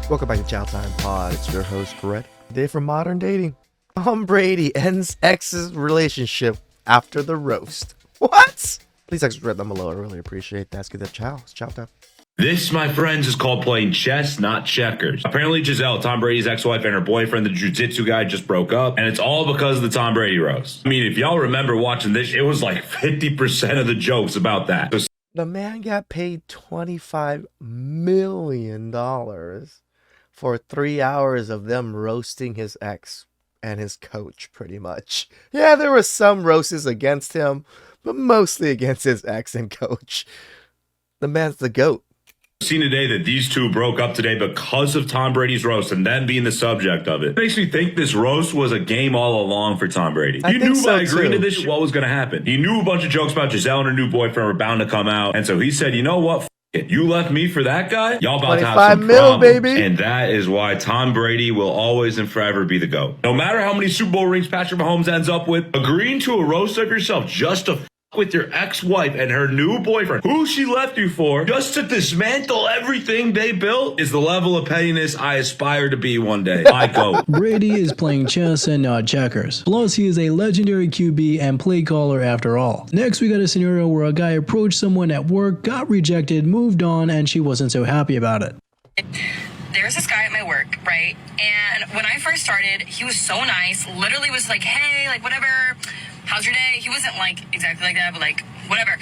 Welcome back to Chow Time Pod. It's your host, Brett. Day for modern dating. Brady ends ex's relationship after the roast. What? Please extra read them below. I really appreciate that. Let's get that chow. It's chow time. This, my friends, is called playing chess, not checkers. Apparently, Giselle, Tom Brady's ex-wife, and her boyfriend, the jiu-jitsu guy, just broke up. And it's all because of the Tom Brady roast. I mean, if y'all remember watching this, it was like 50% of the jokes about that. The man got paid $25 million for 3 hours of them roasting his ex and his coach, pretty much. Yeah, there were some roasts against him, but mostly against his ex and coach. The man's the GOAT. Seen today that these two broke up today because of Tom Brady's roast and them being the subject of it. It makes me think this roast was a game all along for Tom Brady. He knew by agreeing to this what was going to happen. He knew a bunch of jokes about Giselle and her new boyfriend were bound to come out. And so he said, you know what? You left me for that guy? Y'all about to have some problems. Baby. And that is why Tom Brady will always and forever be the GOAT. No matter how many Super Bowl rings Patrick Mahomes ends up with, agreeing to a roast of yourself just to with your ex-wife and her new boyfriend, who she left you for, just to dismantle everything they built, is the level of pettiness I aspire to be one day. I go. Brady is playing chess and not checkers. Plus, he is a legendary QB and play caller after all. Next, we got a scenario where a guy approached someone at work, got rejected, moved on, and she wasn't so happy about it. There's this guy at my work, right? And when I first started, he was so nice, literally was like, hey, like, whatever, how's your day? He wasn't like exactly like that, but like, whatever.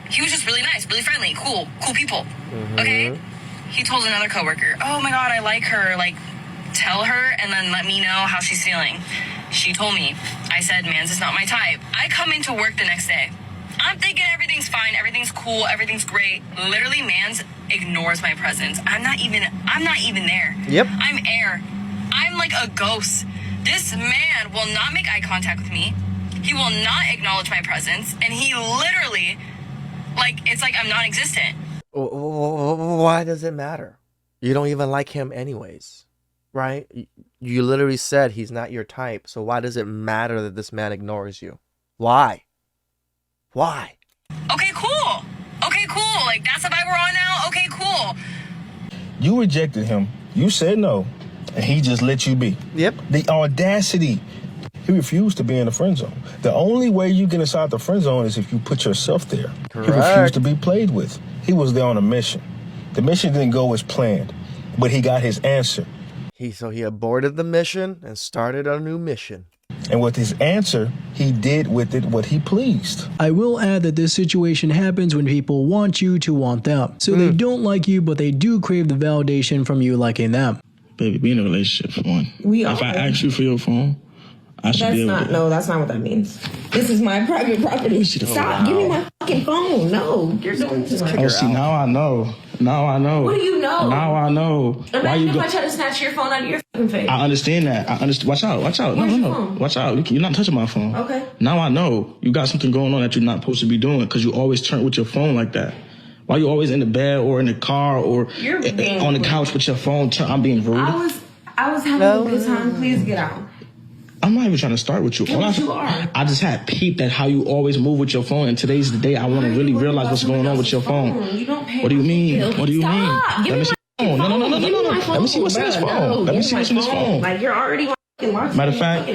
He was just really nice, really friendly, cool people. Okay? He told another coworker, oh my God, I like her. Like, tell her and then let me know how she's feeling. She told me. I said, man's is not my type. I come into work the next day. I'm thinking everything's fine, everything's cool, everything's great. Literally, man's ignores my presence. I'm not even there. Yep. I'm air. I'm like a ghost. This man will not make eye contact with me. He will not acknowledge my presence. And he literally, like, it's like I'm non-existent. Why does it matter? You don't even like him anyways, right? You literally said he's not your type. So why does it matter that this man ignores you? Why? Okay, cool. Like, that's the vibe we're on now? Okay, cool. You rejected him. You said no. And he just let you be. Yep. The audacity. He refused to be in the friend zone. The only way you get inside the friend zone is if you put yourself there. Correct. He refused to be played with. He was there on a mission. The mission didn't go as planned, but he got his answer. So he aborted the mission and started a new mission. And with his answer, he did with it what he pleased. I will add that this situation happens when people want you to want them. So they don't like you, but they do crave the validation from you liking them. Baby, be in a relationship for one. If I ask you for your phone, I should be able to. No, that's not what that means. This is my private property. Stop. Give me my fucking phone. No, you're doing too much. Oh, see, now I know. What do you know? Now I know. Imagine if I try to snatch your phone out of your fucking face. I understand that. Watch out. No. Watch out. You're not touching my phone. Okay. Now I know. You got something going on that you're not supposed to be doing because you always turn with your phone like that. Why you always in the bed or in the car or on the couch with your phone? I'm being rude. I was having a good time. Please get out. I'm not even trying to start with you. You are. I just had peeped at how you always move with your phone, and today's the day I want to really realize what's going on with your phone. You don't pay. What do you mean? What do you mean? Let me see. No. Let me see what's in this phone. Let me see what's in this phone. Like, you're already watching. Matter of fact,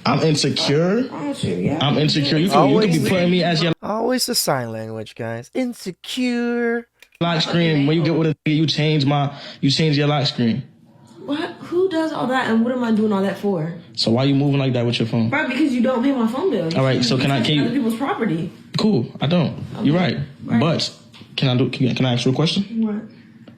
I'm insecure. I'm insecure. You could be putting me as your Always the sign language, guys. Insecure. lock screen. When you get with a you change your lock screen. What? Who does all that, and what am I doing all that for? So why you moving like that with your phone? Right, because you don't pay my phone bill. All right, so can you? Other people's property. Cool, I don't. Okay. You're right. But can I ask you a question? What?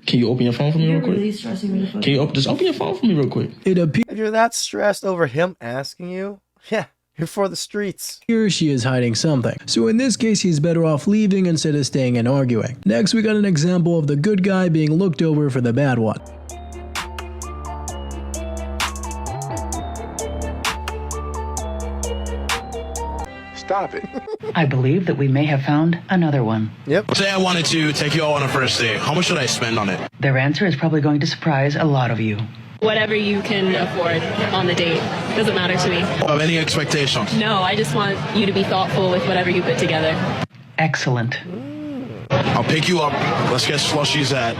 Can you open your phone for me real quick? Really stressing me. Can you just open your phone for me real quick? If you're that stressed over him asking you, yeah, you're for the streets. Here she is hiding something. So in this case, he's better off leaving instead of staying and arguing. Next, we got an example of the good guy being looked over for the bad one. Stop it. I believe that we may have found another one. Yep. Say I wanted to take you all on a first date. How much should I spend on it? Their answer is probably going to surprise a lot of you. Whatever you can afford on the date. Doesn't matter to me. Of any expectations? No, I just want you to be thoughtful with whatever you put together. Excellent. I'll pick you up. Let's get slushies at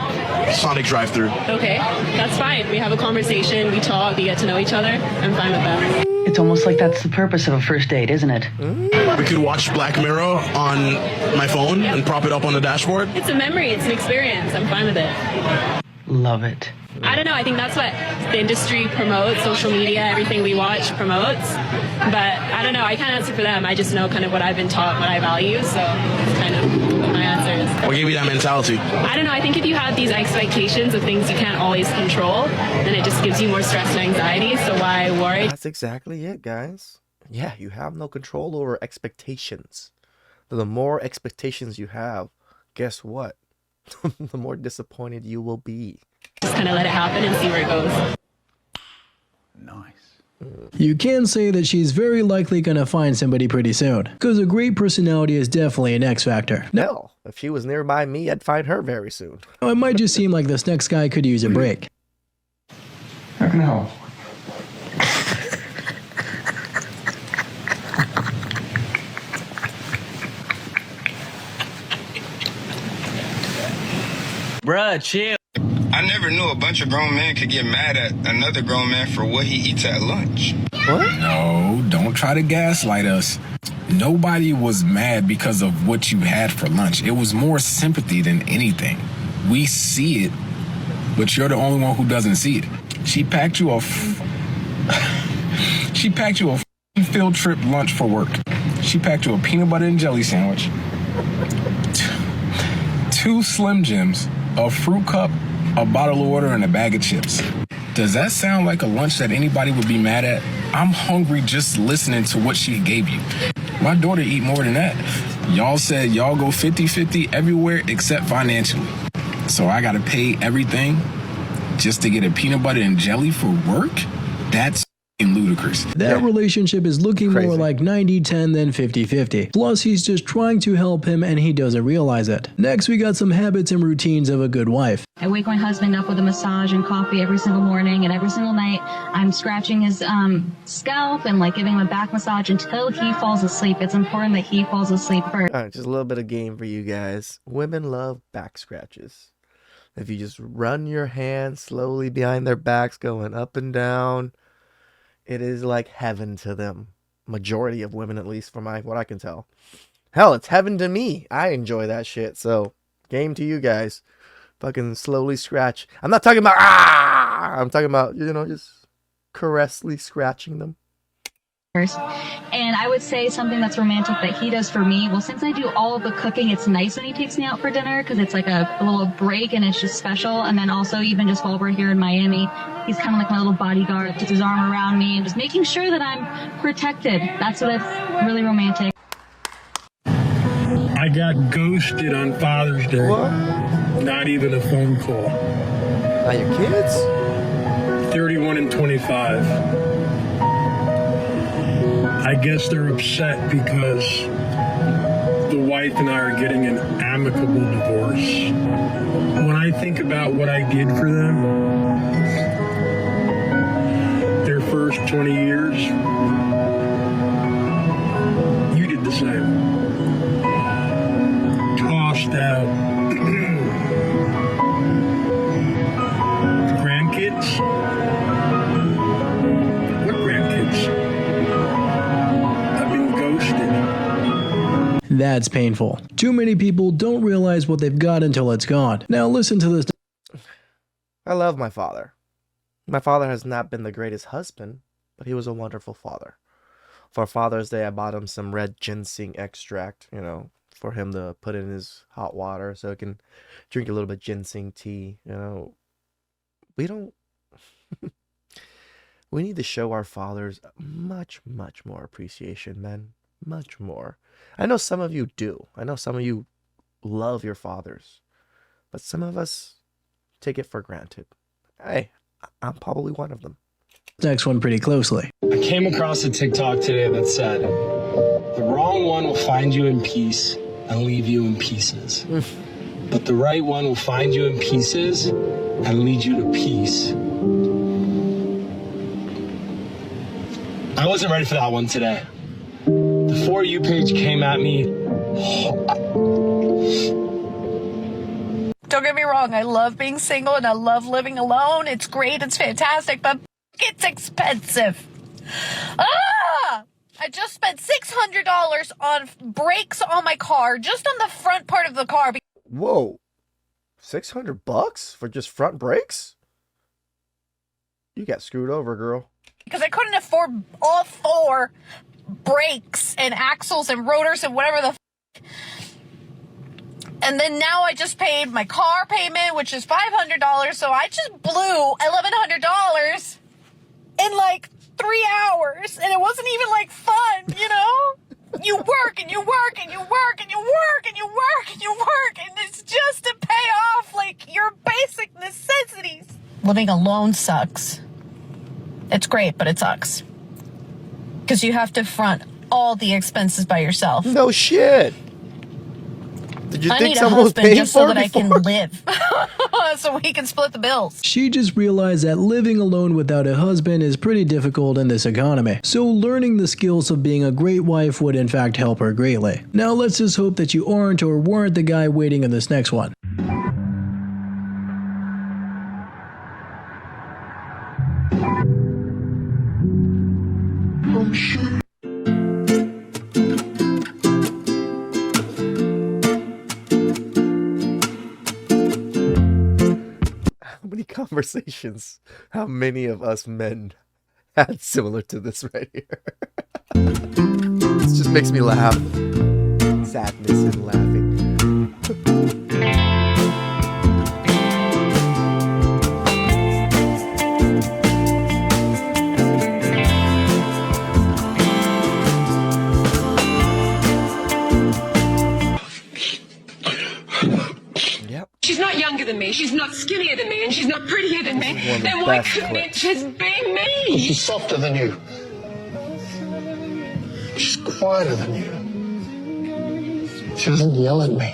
Sonic drive-thru. Okay, that's fine. We have a conversation, we talk, we get to know each other. I'm fine with that. It's almost like that's the purpose of a first date, isn't it? We could watch Black Mirror on my phone and prop it up on the dashboard. It's a memory, it's an experience. I'm fine with it. Love it. I don't know, I think that's what the industry promotes, social media, everything we watch promotes. But I don't know, I can't answer for them. I just know kind of what I've been taught, what I value, so it's kind of what my answer is. What gave you that mentality? I don't know, I think if you have these expectations of things you can't always control, then it just gives you more stress and anxiety, so why worry? That's exactly it, guys. Yeah, you have no control over expectations. The more expectations you have, guess what? The more disappointed you will be. Just kind of let it happen and see where it goes. Nice. You can say that she's very likely gonna find somebody pretty soon, because a great personality is definitely an X factor. No, if she was nearby me, I'd find her very soon. It might just seem like this next guy could use a break. How can I help? Bruh, chill. I never knew a bunch of grown men could get mad at another grown man for what he eats at lunch. What? No, don't try to gaslight us. Nobody was mad because of what you had for lunch. It was more sympathy than anything. We see it, but you're the only one who doesn't see it. She packed you a field trip lunch for work. She packed you a peanut butter and jelly sandwich, 2 Slim Jims, a fruit cup, a bottle of water, and a bag of chips. Does that sound like a lunch that anybody would be mad at? I'm hungry just listening to what she gave you. My daughter eat more than that. Y'all said y'all go 50-50 everywhere except financially. So I gotta pay everything just to get a peanut butter and jelly for work? That's ludicrous. That relationship is looking more like 90-10 than 50-50. Plus, he's just trying to help him and he doesn't realize it. Next, we got some habits and routines of a good wife. I wake my husband up with a massage and coffee every single morning, and every single night I'm scratching his scalp and like giving him a back massage until he falls asleep. It's important that he falls asleep first. All right, just a little bit of game for you guys. Women love back scratches. If you just run your hand slowly behind their backs, going up and down, it is like heaven to them. Majority of women, at least from what I can tell. Hell, it's heaven to me. I enjoy that shit. So, game to you guys. Fucking slowly scratch. I'm not talking about I'm talking about, just caressingly scratching them. First. And I would say something that's romantic that he does for me. Well, since I do all of the cooking, it's nice when he takes me out for dinner because it's like a little break and it's just special. And then also even just while we're here in Miami, he's kind of like my little bodyguard, puts his arm around me and just making sure that I'm protected. That's really romantic. I got ghosted on Father's Day. What? Not even a phone call. By your kids? 31 and 25. I guess they're upset because the wife and I are getting an amicable divorce. When I think about what I did for them, their first 20 years, you did the same. Tossed out. Grandkids? What grandkids? That's painful. Too many people don't realize what they've got until it's gone. Now listen to this. I love my father. My father has not been the greatest husband, but he was a wonderful father. For Father's Day, I bought him some red ginseng extract, for him to put in his hot water so he can drink a little bit of ginseng tea. We don't... We need to show our fathers much, much more appreciation, men. Much more. I know some of you do. I know some of you love your fathers. But some of us take it for granted. Hey, I'm probably one of them. Next one pretty closely. I came across a TikTok today that said, the wrong one will find you in peace and leave you in pieces. But the right one will find you in pieces and lead you to peace. I wasn't ready for that one today. The For You page came at me. Don't get me wrong, I love being single and I love living alone. It's great, it's fantastic, but it's expensive. I just spent $600 on brakes on my car, just on the front part of the car. Whoa, $600 for just front brakes? You got screwed over, girl. Because I couldn't afford all 4 brakes and axles and rotors and whatever the And then now I just paid my car payment, which is $500. So I just blew $1,100 in like 3 hours. And it wasn't even like fun, you know? You work and you work and you work and you work and you work and you work. And it's just to pay off like your basic necessities. Living alone sucks. It's great, but it sucks. Because you have to front all the expenses by yourself. No shit. Did you I think need a someone was husband paying just so for that it I can before? live. So we can split the bills. She just realized that living alone without a husband is pretty difficult in this economy, so learning the skills of being a great wife would in fact help her greatly. Now let's just hope that you aren't or weren't the guy waiting in this next one. Oh shit. How many conversations, how many of us men had similar to this right here? This just makes me laugh. Sadness and laughing. She's not younger than me, she's not skinnier than me, and she's not prettier than me. Then why couldn't it just be me? She's softer than you. She's quieter than you. She doesn't yell at me.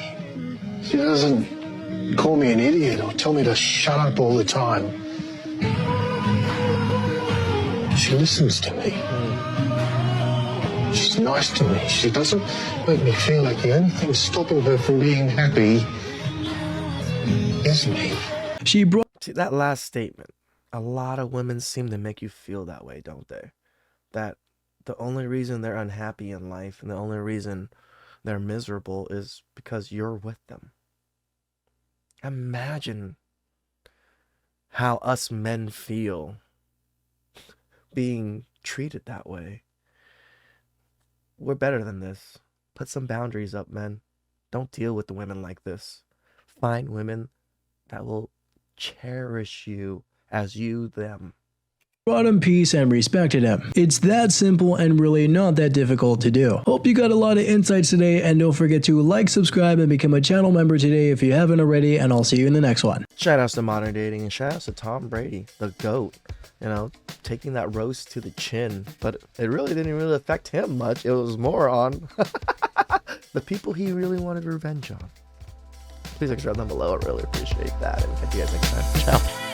She doesn't call me an idiot or tell me to shut up all the time. She listens to me. She's nice to me. She doesn't make me feel like the only thing stopping her from being happy is me. She brought. See, that last statement. A lot of women seem to make you feel that way, don't they? That the only reason they're unhappy in life and the only reason they're miserable is because you're with them. Imagine how us men feel being treated that way. We're better than this. Put some boundaries up, men. Don't deal with the women like this. Find women that will cherish you as you them. Brought him peace and respected him. It's that simple and really not that difficult to do. Hope you got a lot of insights today, and don't forget to like, subscribe, and become a channel member today if you haven't already, and I'll see you in the next one. Shout outs to Modern Dating and shout outs to Tom Brady, the GOAT. You know, taking that roast to the chin, but it really didn't really affect him much. It was more on the people he really wanted revenge on. Please subscribe down below. I really appreciate that. And catch you guys next time. Ciao.